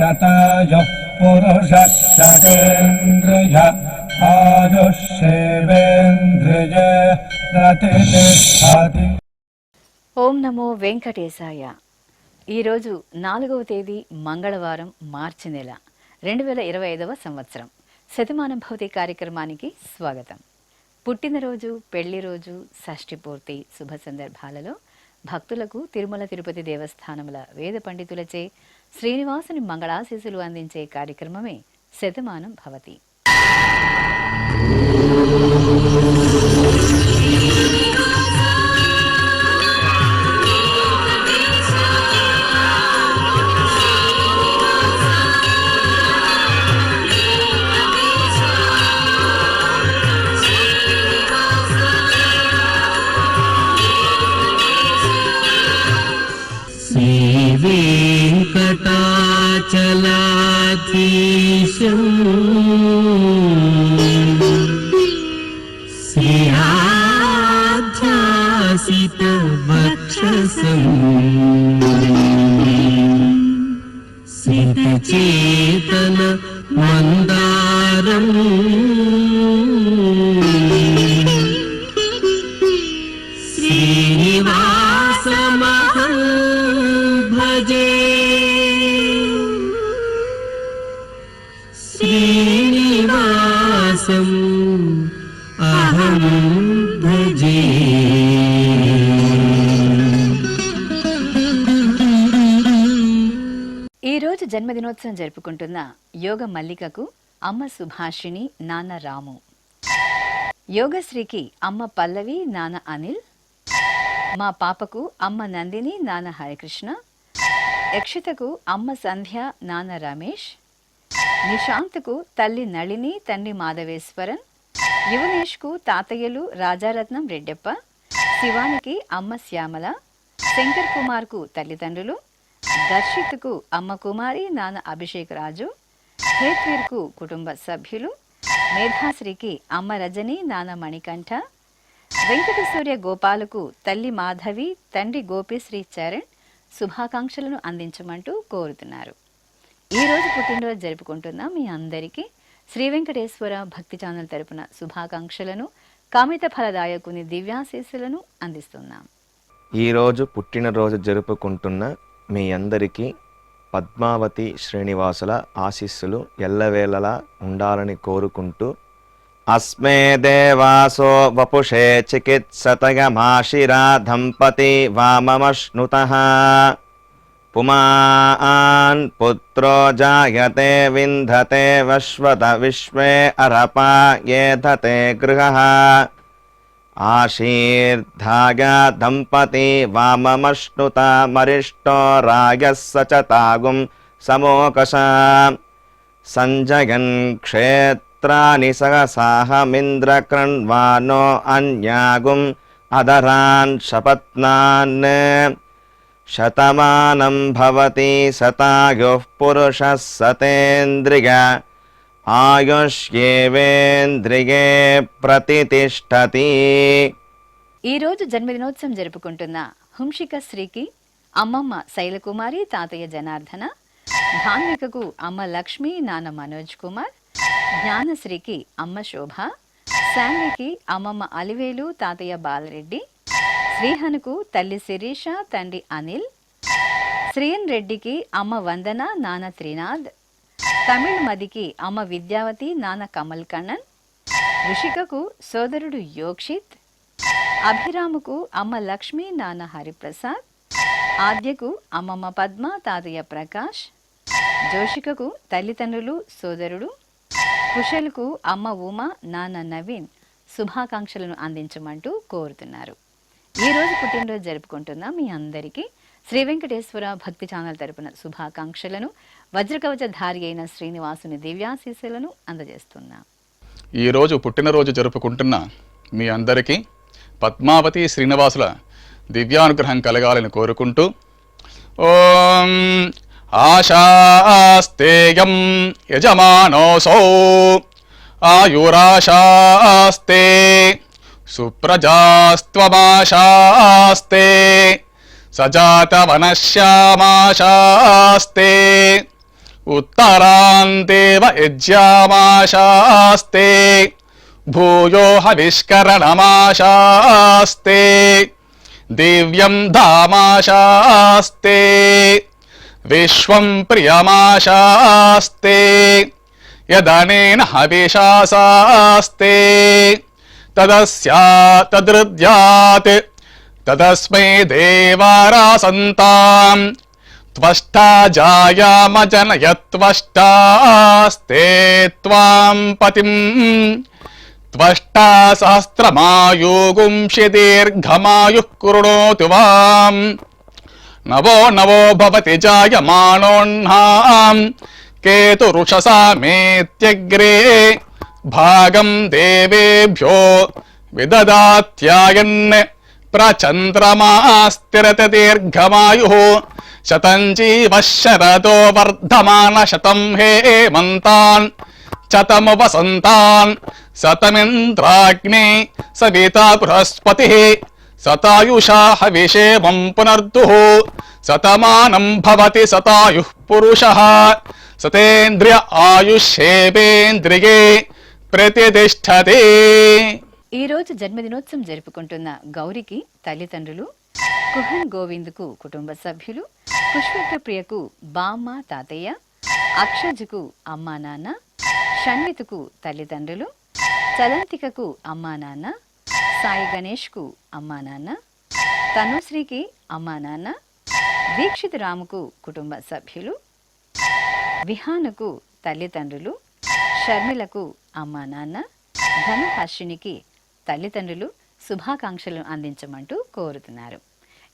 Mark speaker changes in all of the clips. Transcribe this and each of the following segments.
Speaker 1: शतायुः पुरुषः शतेन्द्रिय आयुष्येवेन्द्रिये प्रतिष्ठति।
Speaker 2: ఓం నమో వెంకటేశాయ. ఈరోజు 4వ తేదీ మంగళవారం, మార్చి నెల 2025వ సంవత్సరం. శతమానం భవతి కార్యక్రమానికి స్వాగతం. పుట్టినరోజు, పెళ్లి రోజు, షష్ఠి పూర్తి శుభ సందర్భాలలో భక్తులకు తిరుమల తిరుపతి దేవస్థానముల వేద పండితులచే శ్రీనివాసుని మంగళాశీసులు అందించే కార్యక్రమమే శతమానం భవతి.
Speaker 3: శ్రీవేంకటాచలాధీశం శ్రీయాధ్యాసితవక్షసం శ్రితచేతన మందారం శ్రీనివాసమహం భజే. శ్రీనివాసం అహం భజే.
Speaker 2: ఈరోజు జన్మదినోత్సవం జరుపుకుంటున్న యోగ మల్లికకు అమ్మ సుభాషిణి, నాన్న రాము. యోగశ్రీకి అమ్మ పల్లవి, నాన్న అనిల్. మా పాపకు అమ్మ నందిని, నాన్న హరికృష్ణ. యక్షితకు అమ్మ సంధ్య, నాన్న రమేష్. నిశాంత్కు తల్లి నళిని, తండ్రి మాధవేశ్వరన్. యువనేష్కు తాతయ్యలు రాజారత్నం, రెడ్డెప్ప. శివానికి అమ్మ శ్యామల. శంకర్ కుమార్కు తల్లిదండ్రులు. దర్శిత్కు అమ్మ కుమారి, నాన్న అభిషేక్ రాజు. హేత్వీర్కు కుటుంబ సభ్యులు. మేధాశ్రీకి అమ్మ రజని, నాన్న మణికంఠ. వెంకట సూర్య గోపాలకు తల్లి మాధవి, తండ్రి గోపిశ్రీ చరణ్ శుభాకాంక్షలను అందించమంటూ కోరుతున్నారు. ఈరోజు పుట్టినరోజు జరుపుకుంటున్న మీ అందరికీ శ్రీ వెంకటేశ్వర భక్తి ఛానల్ తరపున శుభాకాంక్షలను, కామిత ఫలదాయకుని దివ్యాశీస్సులను అందిస్తున్నాం.
Speaker 4: ఈరోజు పుట్టినరోజు జరుపుకుంటున్న మీ అందరికీ పద్మావతి శ్రీనివాసుల ఆశీస్సులు ఎల్లవేళలా ఉండాలని కోరుకుంటూ, అస్మే దేవాసో వపుషే చికిత్సతయమాశిరా దంపతి వామమశ్నుతః పుమాన్ పుత్రో జాయతే వింధతే వశ్వత విశ్వే అరపా ఏధతే గృహః ఆశీర్ధాయ దంపతి వామమశ్నుత మరిష్టో రాయః సచతాగుం సమోకష సంజయన్ క్షేత్రాని సహసాహమింద్రకృణ్వానో అన్యాగుం అదరాన్ శపత్నాన్ శతమానం భవతి శతాయుః పురుషः సతేంద్రియ ఆయుష్యేవేంద్రియే ప్రతిష్ఠతి.
Speaker 2: ఈరోజు జన్మదినోత్సవం జరుపుకుంటున్న హుంషిక శ్రీకి అమ్మమ్మ శైలకుమారి, తాతయ్య జనార్దన. ధాన్వికకు అమ్మ లక్ష్మి, నాన్న మనోజ్ కుమార్. జ్ఞానశ్రీకి అమ్మ శోభ. శాన్వికి అమ్మమ్మ అలివేలు, తాతయ్య బాలరెడ్డి. శ్రీహనుకు తల్లి శిరీష, తండ్రి అనిల్. శ్రీయన్ రెడ్డికి అమ్మ వందన, నాన్న త్రినాథ్. తమిళ్ మదికి అమ్మ విద్యావతి, నాన్న కమల్ కണ്ണన్. ఋషికకు సోదరుడు యోక్షిత్. అభిరాముకు అమ్మ లక్ష్మి, నాన్న హరిప్రసాద్. ఆద్యకు అమ్మమ్మ పద్మ, తాతయ్య ప్రకాష్. జోషికకు తల్లిదండ్రులు, సోదరుడు. కుశల్కు అమ్మ ఉమా, నాన్న నవీన్ శుభాకాంక్షలను అందించమంటూ కోరుతున్నారు. ఈరోజు పుట్టినరోజు జరుపుకుంటున్న మీ అందరికీ శ్రీ వెంకటేశ్వర భక్తి ఛానల్ తరపున శుభాకాంక్షలను, వజ్రకవచధారి అయిన శ్రీనివాసుని దివ్యాశీస్సులను అందజేస్తున్నాం.
Speaker 5: ఈరోజు పుట్టినరోజు జరుపుకుంటున్న మీ అందరికీ పద్మావతి శ్రీనివాసుల దివ్యానుగ్రహం కలగాలని కోరుకుంటూ, ఓం ఆశాస్తేయం యజమానోసౌ ఆయురాశాస్తే సుప్రజాస్త్వమాశాస్తే సజాతవనశ్యామాశాస్తే ఉత్తరాంతేవ యజ్యామాశాస్తే భూయో హవిష్కరణమాశాస్తే దివ్యం ధామాశాస్తే విశ్వం ప్రియమాశాస్తే యదనేన హవిషాసాస్తే తదృద్యాత్ తదస్మై దేవారాసంతాం త్వష్టా జాయామజనయత్వష్టాస్తే త్వాం పతిం త్వష్టా సహస్రమాయుగుంషి దీర్ఘమాయుః కృణోతు వాం నవో నవో భవతి జాయమానోऽహ్నాం కేతురుషసా మేత్యగ్రే భాగం దేవేభ్యో విదదాత్యాయన్ ప్రచంద్రమాస్తిరత దీర్ఘమాయుః శతం జీవ శరదో వర్ధమాన శతం హేమంతాన్ శతము వసంతాన్ శతమింద్రాగ్నే సవితా బృహస్పతిః శతాయుషా హవిషేమం పునర్దుః శతమానం భవతి శతాయుః పురుషః సతేంద్రియ ఆయుష్యేవేంద్రియే ప్రతిష్టతే.
Speaker 2: ఈ రోజు జన్మదినోత్సవం జరుపుకుంటున్న గౌరికి తల్లిదండ్రులు, కుహన్ గోవింద్కు కుటుంబ సభ్యులు, పుష్పక ప్రియకు బామ్మ తాతయ్య, అక్షజ్కు అమ్మా నాన్న, షణ్మితుకు తల్లిదండ్రులు, చలంతికకు అమ్మా నాన్న, సాయి గణేష్కు అమ్మా నాన్న, తనుశ్రీకి అమ్మా నాన్న, దీక్షిత్ రాముకు కుటుంబ సభ్యులు, విహానకు తల్లిదండ్రులు, షర్మిలకు అమ్మా నాన్న, ధనహాషినికి తల్లిదండ్రులు శుభాకాంక్షలు అందించమంటూ కోరుతున్నారు.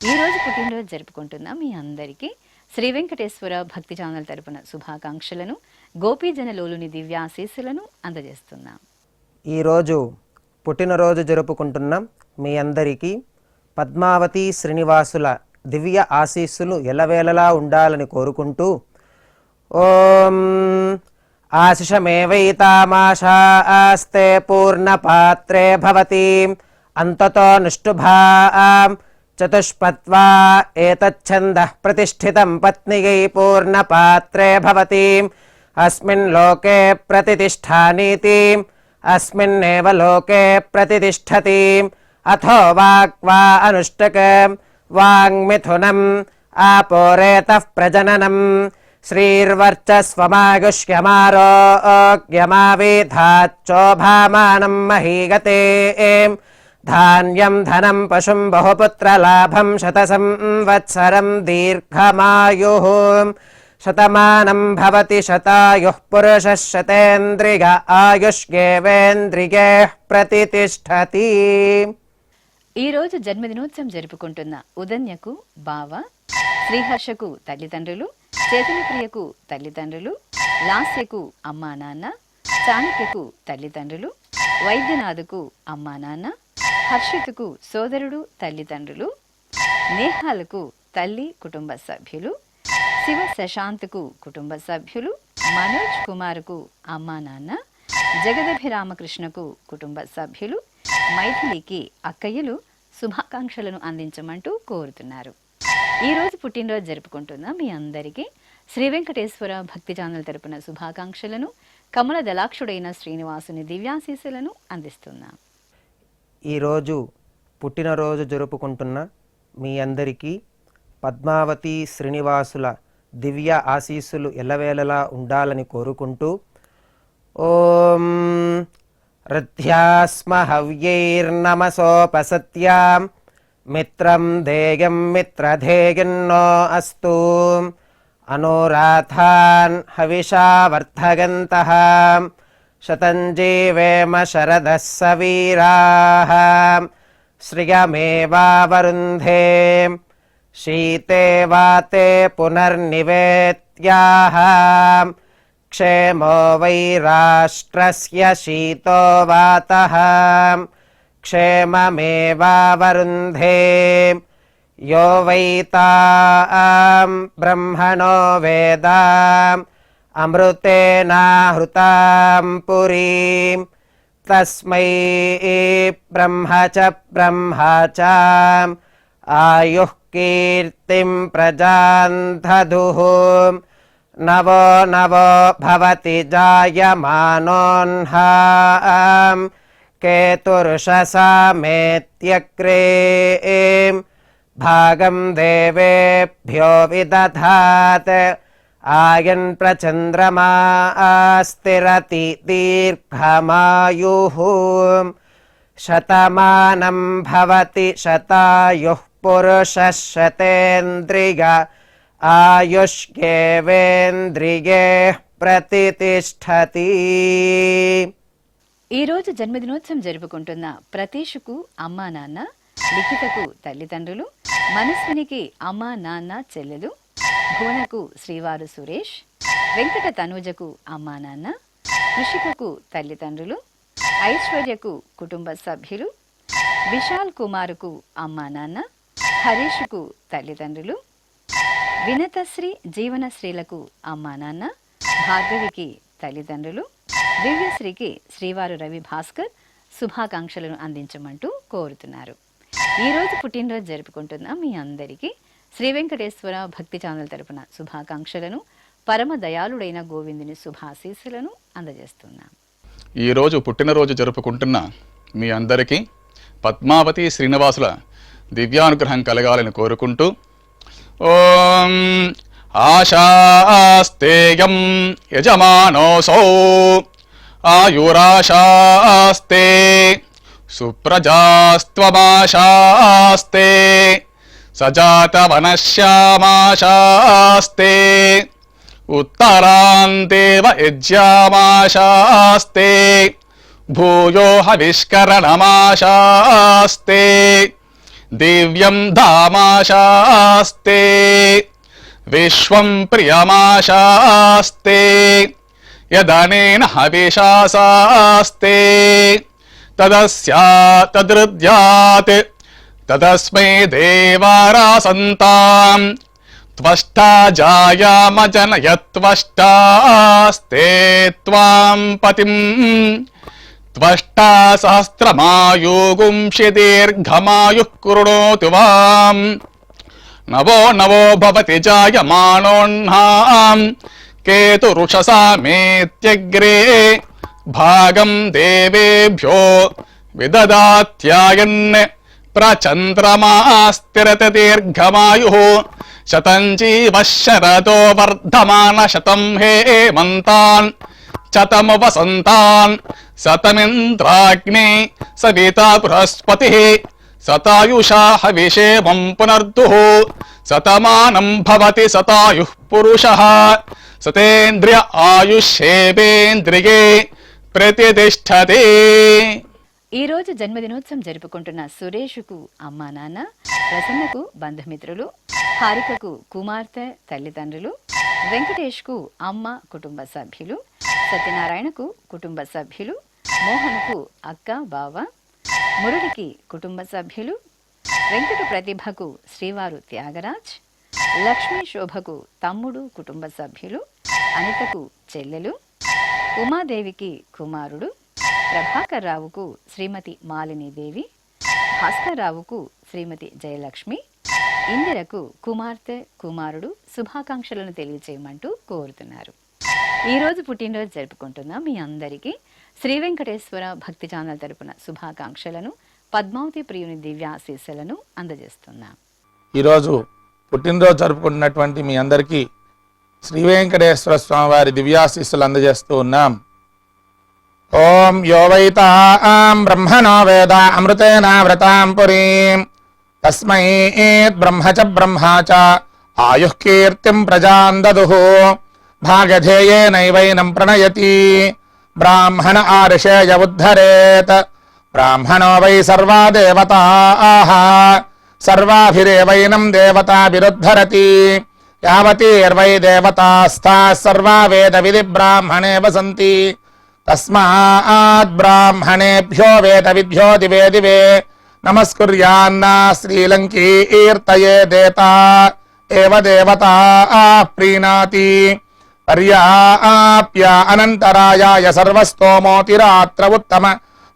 Speaker 2: ఈరోజు పుట్టినరోజు జరుపుకుంటున్న మీ అందరికీ శ్రీ వెంకటేశ్వర భక్తి ఛానల్ తరపున శుభాకాంక్షలను, గోపీజనలోలుని దివ్యాశీస్సులను అందజేస్తున్నాం.
Speaker 6: ఈరోజు పుట్టినరోజు జరుపుకుంటున్న మీ అందరికీ పద్మావతి శ్రీనివాసుల దివ్య ఆశీస్సులు ఎల్లవేళలా ఉండాలని కోరుకుంటూ ఓం ఆశిషమేవైతామాశాస్తే పూర్ణపాత్రే భవతి అంతతో నిష్ఠుభాం చతుష్పత్వా ఏతచ్ఛందః ప్రతిష్ఠితం పత్నిగై పూర్ణపాత్రే భవతి అస్మిన్ లోకే ప్రతిష్ఠానీతి అస్మిన్నేవ లోకే ప్రతిష్ఠతి అథో వాక్వా అనుష్టకం వాంగ్మిథునం ఆపోరేతః ప్రజననం శ్రీర్వర్చస్వమాగుష్యమారోగ్యమావేధాచ్చోభామానం మహీగతే ధాన్యం ధనం పశుం బహుపుత్రలాభం శతసంవత్సరం దీర్ఘమాయుః శతమానం భవతి శతాయుః పురుషः శతేంద్రియ ఆయుష్యేవేంద్రియే ప్రతిష్టతి.
Speaker 2: ఈరోజు జన్మదినోత్సవం జరుపుకుంటున్న ఉదన్యకు బావ, శ్రీహర్షకు తల్లిదండ్రులు, చేతనప్రియకు తల్లిదండ్రులు, లాస్యకు అమ్మా నాన్న, చాణక్యకు తల్లిదండ్రులు, వైద్యనాథుకు అమ్మా నాన్న, హర్షిత్కు సోదరుడు తల్లిదండ్రులు, నేహాలకు తల్లి కుటుంబ సభ్యులు, శివ శశాంత్కు కుటుంబ సభ్యులు, మనోజ్ కుమార్కు అమ్మా నాన్న, జగదభిరామకృష్ణకు కుటుంబ సభ్యులు, మైథిలికి అక్కయ్యలు శుభాకాంక్షలను అందించమంటూ కోరుతున్నారు. ఈరోజు పుట్టినరోజు జరుపుకుంటున్న మీ అందరికీ శ్రీ వెంకటేశ్వర భక్తి ఛానల్ తరపున శుభాకాంక్షలను, కమల దళాక్షుడైన శ్రీనివాసుని దివ్యాశీస్సులను అందిస్తున్నాం.
Speaker 6: ఈరోజు పుట్టినరోజు జరుపుకుంటున్న మీ అందరికీ పద్మావతి శ్రీనివాసుల దివ్య ఆశీస్సులు ఎల్లవేళలా ఉండాలని కోరుకుంటూ ఓం రథ్యాస్మ హవ్యైర్నమసోపసత్యాం మిత్రం దేయం మిత్రధేయన్నో అస్తు అనురాధాన్ హవిషా వర్ధగంతః శతం జీవేమ శరదః సవీరాః శ్రియమేవావరుంధే శీతే వాతే పునర్నివేత్యాః క్షేమో వై రాష్ట్రస్య శీతో వాతః క్షేమమేవావరుంధే యో వై తాం బ్రహ్మణో వేదాం అమృతేనాహృతాం పురీం తస్మై బ్రహ్మ చ ఆయుః కీర్తిం ప్రజాన్ దదుః नवो नवो भवति जायमानोऽह्नाम् केतुर्षसामेत्यग्रे भागं देवेभ्यो विदधात् आयन् प्रचन्द्रमा स्थिरति दीर्घमायुः शतमानं भवति शतायुः पुरुषः शतेन्द्रिय ఆయుష్యేవేంద్రియే ప్రతిష్టతి.
Speaker 2: ఈరోజు జన్మదినోత్సవం జరుపుకుంటున్న ప్రతీషుకు అమ్మా నాన్న, లిఖితకు తల్లిదండ్రులు, మనస్వినికి అమ్మా నాన్న చెల్లెలు, భువనకు శ్రీవారు సురేష్, వెంకట తనూజకు అమ్మా నాన్న, కృషికకు తల్లిదండ్రులు, ఐశ్వర్యకు కుటుంబ సభ్యులు, విశాల్ కుమారుకు అమ్మా నాన్న, హరీషుకు తల్లిదండ్రులు, వినతశ్రీ జీవనశ్రీలకు అమ్మా నాన్న, భార్గవికి తల్లిదండ్రులు, దివ్యశ్రీకి శ్రీవారు రవి భాస్కర్ శుభాకాంక్షలను అందించమంటూ కోరుతున్నారు. ఈరోజు పుట్టినరోజు జరుపుకుంటున్న మీ అందరికీ శ్రీ వెంకటేశ్వర భక్తి ఛానల్ తరపున శుభాకాంక్షలను, పరమ దయాళుడైన గోవిందుని శుభాశీస్సులను అందజేస్తున్నాం.
Speaker 5: ఈరోజు పుట్టినరోజు జరుపుకుంటున్న మీ అందరికీ పద్మావతి శ్రీనివాసుల దివ్యానుగ్రహం కలగాలని కోరుకుంటూ ఓం ఆశాస్తేయం యజమానోసౌ ఆయురాశాస్తే సుప్రజాస్త్వమాశాస్తే సజాతవనశ్యామాశాస్తే ఉత్తరాందేవ యజ్యామాశాస్తే భూయో హవిష్కరణమాశాస్తే దివ్యం ధామాశాస్తే విశ్వం ప్రియమాశాస్తే యదనేన హవిషాశాస్తే తదస్యాతదృద్యాత్ తదస్మై దేవారాసంతాం త్వష్టా జాయామజనయత్వష్టాస్తే త్వాం పతిం త్వష్టా సహస్రమాయుగుంషి దీర్ఘమాయుః కృణోతు వాం నవో నవో భవతి జాయమానోऽह्नाम् కేతురుషసామేత్యగ్రే భాగం దేవేభ్యో విదదాత్యాయన్ ప్రచంద్రమా స్థిరతి దీర్ఘమాయుః శతం జీవః శరదో వర్ధమాన శతం హేమంతాన్ శతము వసంతాన్ శతమింద్రాగ్నే సవితా బృహస్పతిః శతాయుషా హవిషేమం పునర్దుః శతమానం భవతి శతాయుః పురుషః శతేంద్రియ ఆయుష్యేవేంద్రియే ప్రతిష్టతే.
Speaker 2: ఈరోజు జన్మదినోత్సవం జరుపుకుంటున్న సురేషుకు అమ్మా నాన్న, ప్రసన్నకు బంధుమిత్రులు, హారికకు కుమార్తె తల్లిదండ్రులు, వెంకటేష్కు అమ్మ కుటుంబ సభ్యులు, సత్యనారాయణకు కుటుంబ సభ్యులు, మోహన్కు అక్క బావ, మురళికి కుటుంబ సభ్యులు, వెంకట ప్రతిభకు శ్రీవారు త్యాగరాజ్, లక్ష్మీ శోభకు తమ్ముడు కుటుంబ సభ్యులు, అనితకు చెల్లెలు, ఉమాదేవికి కుమారుడు, ప్రభాకర్ రావుకు శ్రీమతి మాలినీదేవి, భాస్కర్ రావుకు శ్రీమతి జయలక్ష్మి, ఇందిరకు కుమార్తె కుమారుడు శుభాకాంక్షలను తెలియచేయమంటూ కోరుతున్నారు. ఈరోజు పుట్టినరోజు జరుపుకుంటున్న మీ అందరికీ శ్రీ వెంకటేశ్వర భక్తి ఛానల్ తరపున శుభాకాంక్షలను, పద్మావతి ప్రియుని దివ్యాశీస్సులను అందజేస్తున్నాం.
Speaker 7: ఈరోజు పుట్టినరోజు జరుపుకుంటున్నటువంటి మీ అందరికీ శ్రీ వెంకటేశ్వర స్వామి వారి దివ్యాశీస్సులు అందజేస్తూ ఉన్నాం. ఓం యో వైతాం బ్రహ్మణో వేద అమృతేనావృతాం పురీం తస్మై బ్రహ్మ చ బ్రహ్మా చ ఆయుః కీర్తిం ప్రజాం దదుః భాగధేయేనైవైనం ప్రణయతి బ్రాహ్మణ ఆర్షేయ ఉద్ధరేత్ బ్రాహ్మణో వై సర్వా దేవతాః సర్వాభిరేవైనం దేవతాభిరుద్ధరతి యావతీర్వై దేవతాస్థాః సర్వా వేద విధి బ్రాహ్మణే వసంతి తస్మాత్ బ్రాహ్మణేభ్యో వేద విద్యో దివే దివే నమస్కుర్యాన్నా శ్రీలంకీర్తయే దేతా ఏవ దేవతా ప్రీణాతి పర్యాప్య అనంతరాయాయ సర్వస్తోమోతిరాత్ర ఉత్తమ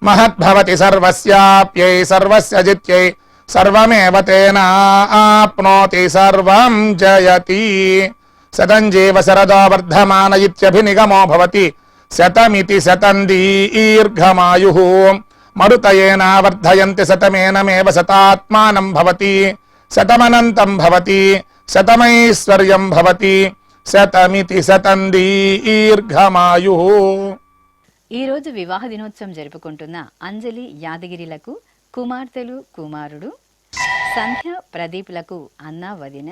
Speaker 7: మహద్భవతి సర్వస్యాప్యై సర్వస్య జిత్యై సర్వమేవ తేనాప్నోతి సర్వం జయతి. శతం జీవ శరదో వర్ధమాన ఇత్యభినిగమో భవతి శతమితి శతం దీర్ఘమాయుః మరుతయేన వర్ధయంతి శతమేనమేవ శతాత్మానం భవతి శతమనంతం భవతి శతమైశ్వర్యం భవతి శతమితి శతం దీర్ఘమాయుః.
Speaker 2: ఈరోజు వివాహ దినోత్సవం జరుపుకుంటున్న అంజలి యాదగిరిలకు కుమార్తెలు కుమారుడు, సంధ్య ప్రదీప్లకు అన్న వదిన,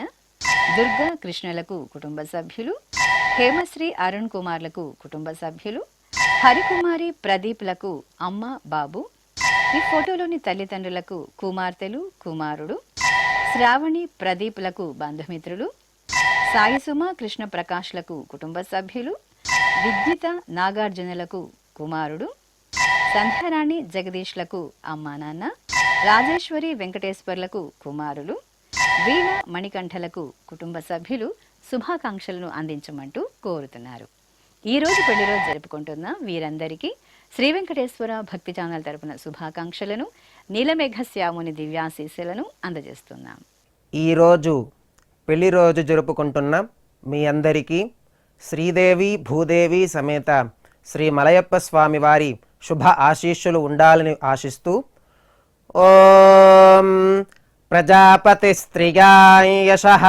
Speaker 2: దుర్గా కృష్ణలకు కుటుంబ సభ్యులు, హేమశ్రీ అరుణ్ కుమార్లకు కుటుంబ సభ్యులు, హరికుమారి ప్రదీప్లకు అమ్మ బాబు, ఈ ఫోటోలోని తల్లిదండ్రులకు కుమార్తెలు కుమారుడు, శ్రావణి ప్రదీప్లకు బంధుమిత్రులు, సాయిసుమ కృష్ణ ప్రకాష్లకు కుటుంబ సభ్యులు, విద్యుత నాగార్జునులకు కుమారుడు, సంధ్యారాణి జగదీష్లకు అమ్మా నాన్న, రాజేశ్వరి వెంకటేశ్వర్లకు కుమారులు, వీణ మణికంఠలకు కుటుంబ సభ్యులు శుభాకాంక్షలను అందించమంటూ కోరుతున్నారు. ఈరోజు పెళ్లి రోజు జరుపుకుంటున్న వీరందరికీ శ్రీ వెంకటేశ్వర భక్తి ఛానల్ తరపున శుభాకాంక్షలను, నీలమేఘ శ్యాముని దివ్యాశీస్సులను అందజేస్తున్నాం.
Speaker 6: ఈరోజు పెళ్లి రోజు జరుపుకుంటున్న మీ అందరికీ శ్రీదేవి భూదేవి సమేత శ్రీ మలయప్ప స్వామి వారి శుభ ఆశీస్సులు ఉండాలని ఆశిస్తూ ఓం ప్రజాపతిస్త్రియాం యశః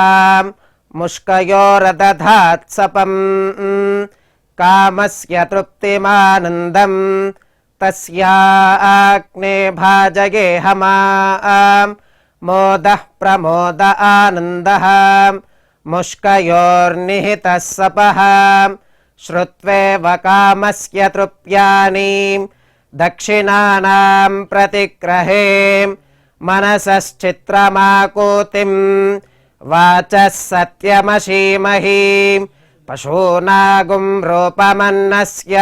Speaker 6: ముష్కయోరదధాత్సపం కామస్య తృప్తిమానందం తస్యాగ్నే భాజగేహమాం మోదః ప్రమోద ఆనందః ముష్కయోర్నిహితः సపః శ్రుత్వేవ కామస్య తృప్యాని దక్షిణానాం ప్రతిగ్రహే మనసశ్చిత్రమాకూతిం వాచः సత్యమశీమహి పశూనాగుం రూపమన్నస్య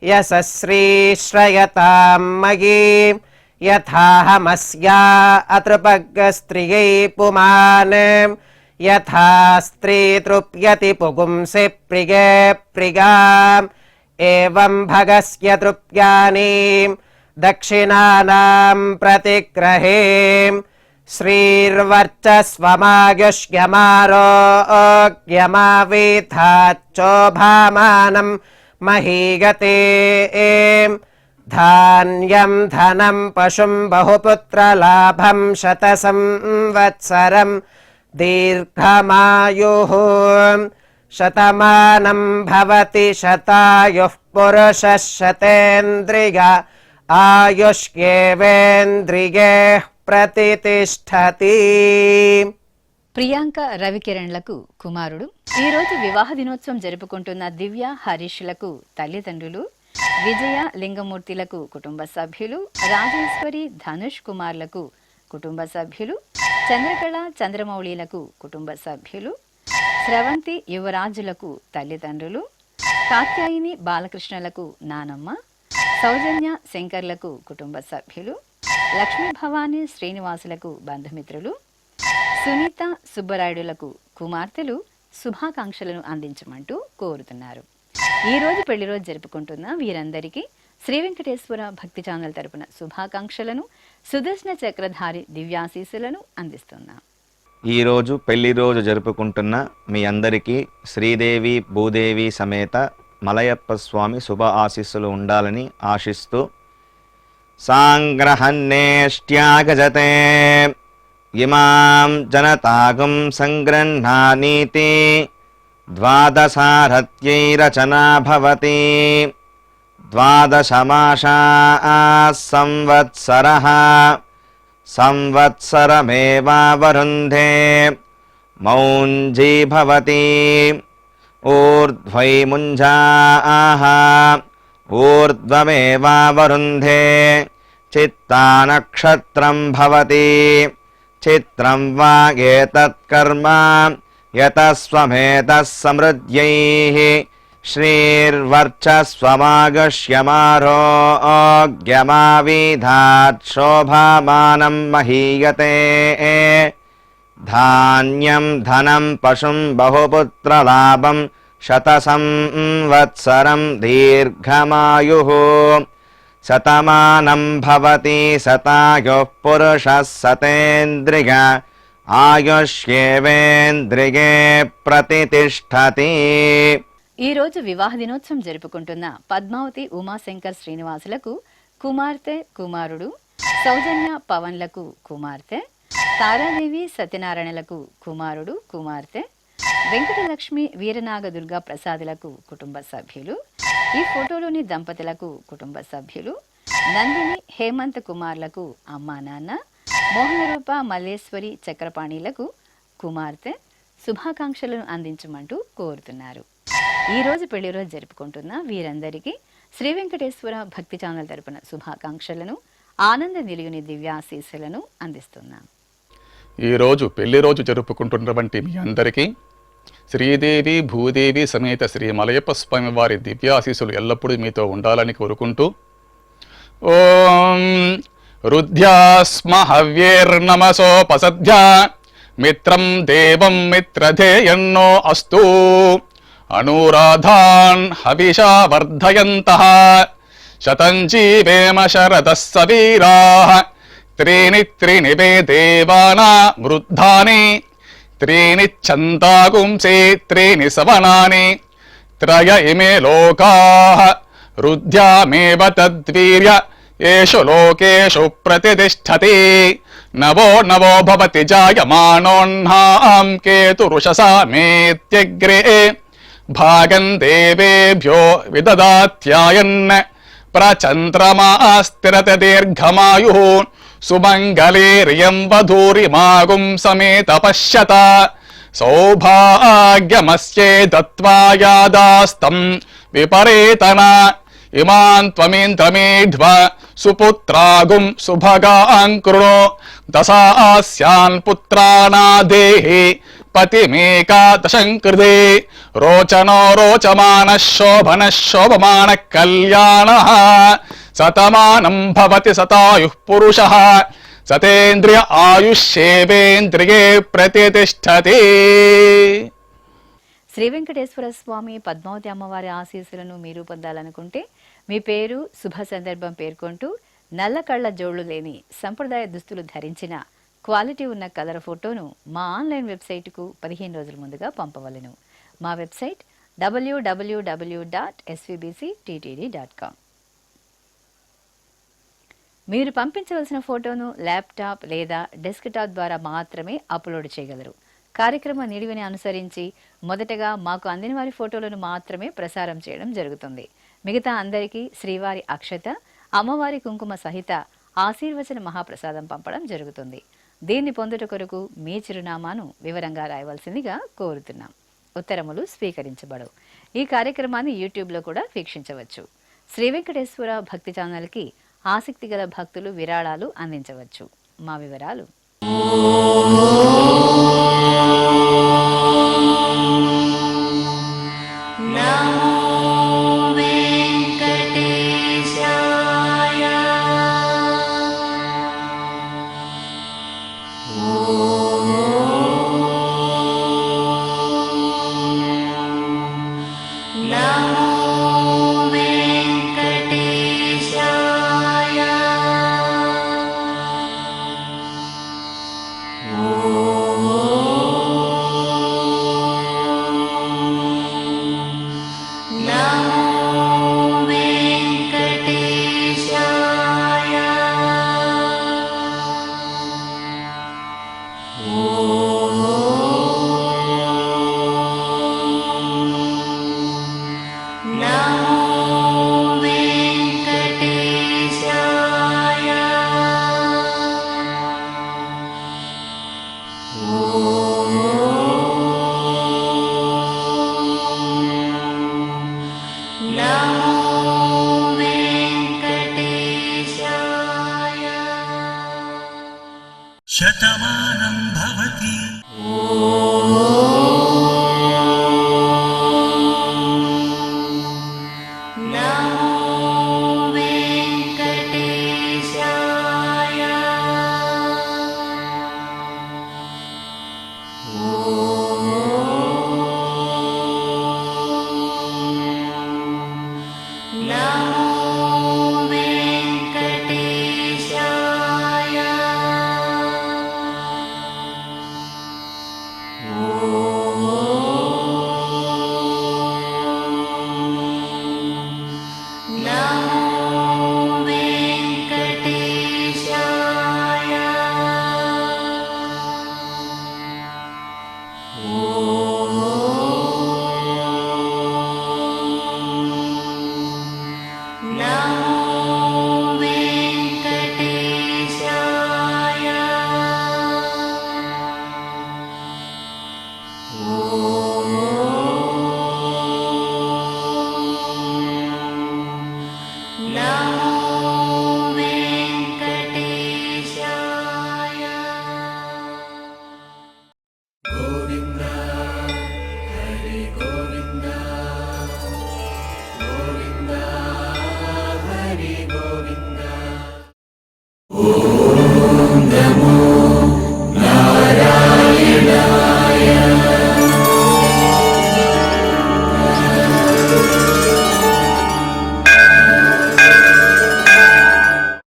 Speaker 6: యశశ్రీశ్రయతాం మయీ యథాహమస్యా అతృపగ్గస్త్రియై పుమాన్ యథా స్త్రీ తృప్యతి పుగుంసి ప్రియే ప్రియాం ఏవం భగస్య తృప్యాని దక్షిణానాం ప్రతిగ్రహే శ్రీర్వర్చస్వమాయుష్యమారోగ్యమావిధాచ్చోభామానం మహీగతే ధాన్యం ధనం పశుం బహుపుత్రలాభం శతసంవత్సరం దీర్ఘమాయుః శతమానం భవతి శతాయుః పురుషः శతేంద్రియ ఆయుష్యేవేంద్రియే ప్రతితిష్ఠతి.
Speaker 2: ప్రియాంక రవికిరణ్లకు కుమారుడు. ఈరోజు వివాహ దినోత్సవం జరుపుకుంటున్న దివ్య హరీష్లకు తల్లిదండ్రులు, విజయ లింగమూర్తిలకు కుటుంబ సభ్యులు, రాజేశ్వరి ధనుష్ కుమార్లకు కుటుంబ సభ్యులు, చంద్రకళ చంద్రమౌళిలకు కుటుంబ సభ్యులు, స్రవంతి యువరాజులకు తల్లిదండ్రులు, కాత్యాయిని బాలకృష్ణలకు నానమ్మ, సౌజన్య శంకర్లకు కుటుంబ సభ్యులు, లక్ష్మీ భవానీ శ్రీనివాసులకు బంధుమిత్రులు, సునీత సుబ్బరాయుడులకు కుమార్తెలు శుభాకాంక్షలను అందించమంటూ కోరుతున్నారు. ఈరోజు పెళ్లి రోజు జరుపుకుంటున్న వీరందరికీ శ్రీ వెంకటేశ్వర భక్తి ఛానల్ తరపున శుభాకాంక్షలను, సుదర్శన చక్రధారి దివ్యాశీస్సులను అందిస్తున్నాం.
Speaker 4: ఈరోజు పెళ్లి రోజు జరుపుకుంటున్న మీ అందరికీ శ్రీదేవి భూదేవి సమేత మలయప్ప స్వామి శుభ ఆశీస్సులు ఉండాలని ఆశిస్తూ సాంగ్రహన్నేష్ట్యాగజతే ఇమాం జనతాగం సంగృహ్ణానీతి ద్వాదశారథ్యైరచనా భవతి ద్వాదశమాసా సంవత్సరః సంవత్సరమేవావరుంధే మౌంజీ భవతి ఊర్ధ్వై ముంజాః ఊర్ధ్వమేవావరుంధే చిత్తానక్షత్రం భవతి చిత్రం వాగేతత్కర్మ యతస్వమేతః సమృద్ధ్యైః శ్రీర్వర్చస్వమాగశ్యమారోగ్యమావిధాత్ శోభామానం మహీయతే ధాన్యం ధనం పశుం బహుపుత్రలాభం శతసంవత్సరం దీర్ఘమాయుః శతమానం భవతి శతాయుః పురుషः శతేంద్రియ ఆయుష్యేవేంద్రియే ప్రతిష్టతి.
Speaker 2: ఈ రోజు వివాహ దినోత్సవం జరుపుకుంటున్న పద్మావతి ఉమాశంకర్ శ్రీనివాసులకు కుమార్తె కుమారుడు, సౌజన్య పవన్లకు కుమార్తె, తారాదేవి సత్యనారాయణలకు కుమారుడు కుమార్తె, వెంకటలక్ష్మి వీరనాగదుర్గా ప్రసాదులకు కుటుంబ సభ్యులు, ఈ ఫోటోలోని దంపతులకు కుటుంబ సభ్యులు, నందిని హేమంత్ కుమార్లకు అమ్మా నాన్న, మోహనరూప మల్లేశ్వరి చక్రపాణిలకు కుమార్తె శుభాకాంక్షలను అందించమంటూ కోరుతున్నారు. ఈ రోజు పెళ్లి రోజు జరుపుకుంటున్న వీరందరికీ శ్రీ వెంకటేశ్వర భక్తి ఛానల్ తరపున శుభాకాంక్షలను, ఆనంద నిలుగుని దివ్యాశీస్సులను అందిస్తున్నాం.
Speaker 5: ఈరోజు పెళ్లి రోజు జరుపుకుంటున్నటువంటి మీ అందరికీ శ్రీదేవి భూదేవి సమేత శ్రీ మలయప్ప స్వామి వారి దివ్యాశీస్సులు ఎల్లప్పుడూ మీతో ఉండాలని కోరుకుంటూ ఓం రుద్ధ్యాస్మ హవ్యేర్నమసోపసద్ధ్యా మిత్రం దేవం మిత్రధేయన్నో అస్తు అనూరాధాన్ హవిషా వర్ధయంతః శతం జీవేమ శరదః సవీరాః త్రీణి వే దేవానా వృద్ధాని త్రీణి ఛందాగుంసే త్రీణి సవనాని త్రయ ఇమే లోకాః రుద్ధ్యామేవ తద్వీర్య ఏషు లోకేషు ప్రతిష్టతి. నవో నవో భవతి జాయమానోన్హాం కేతురుషసా మేత్యగ్రే భాగం దేవేభ్యో విదదాత్యాయన్ ప్రచంద్రమాస్తిరత దీర్ఘమాయు సుమంగళీర్యం వధూరిమాగుం సమేత పశ్యత సౌభాగ్యమస్యే దత్వాయాదాస్తం విపరేతన ఇమాన్ త్వమేంద్రమేధ్వ సుపుత్రాగుం సుభగాంకృణో దశాస్యాన్ పుత్రానాదేహి పతిమేకాదశంకృతే రోచనో రోచమాన శోభన శోభమాన కళ్యాణ సతమానం భవతి శతాయుః పురుషః సతేంద్రియ ఆయుష్యేవేంద్రియే ప్రతిష్టతి.
Speaker 2: శ్రీ వెంకటేశ్వర స్వామి పద్మావతి అమ్మవారి ఆశీస్సులను మీరు పొందాలనుకుంటే మీ పేరు, శుభ సందర్భం పేర్కొంటూ నల్ల కళ్ళ జోళ్లు లేని సంప్రదాయ దుస్తులు ధరించిన క్వాలిటీ ఉన్న కలర్ ఫోటోను మా ఆన్లైన్ వెబ్సైట్కు 15 రోజుల ముందుగా పంపవలెను. మా వెబ్సైట్ www.svbcttd.com. మీరు పంపించవలసిన ఫోటోను ల్యాప్టాప్ లేదా డెస్క్టాప్ ద్వారా మాత్రమే అప్లోడ్ చేయగలరు. కార్యక్రమ నిడివిని అనుసరించి మొదటగా మాకు అందిన వారి ఫోటోలను మాత్రమే ప్రసారం చేయడం జరుగుతుంది. మిగతా అందరికీ శ్రీవారి అక్షత, అమ్మవారి కుంకుమ సహిత ఆశీర్వచన మహాప్రసాదం పంపడం జరుగుతుంది. దీన్ని పొందుట కొరకు మీ చిరునామాను వివరంగా రాయవలసిందిగా కోరుతున్నాం. ఉత్తరములు స్వీకరించబడవు. ఈ కార్యక్రమాన్ని యూట్యూబ్లో కూడా వీక్షించవచ్చు. శ్రీ వెంకటేశ్వర భక్తి ఛానల్కి ఆసక్తి గల భక్తులు విరాళాలు అందించవచ్చు. మా వివరాలు
Speaker 3: శతమానం భవతి.
Speaker 8: नमः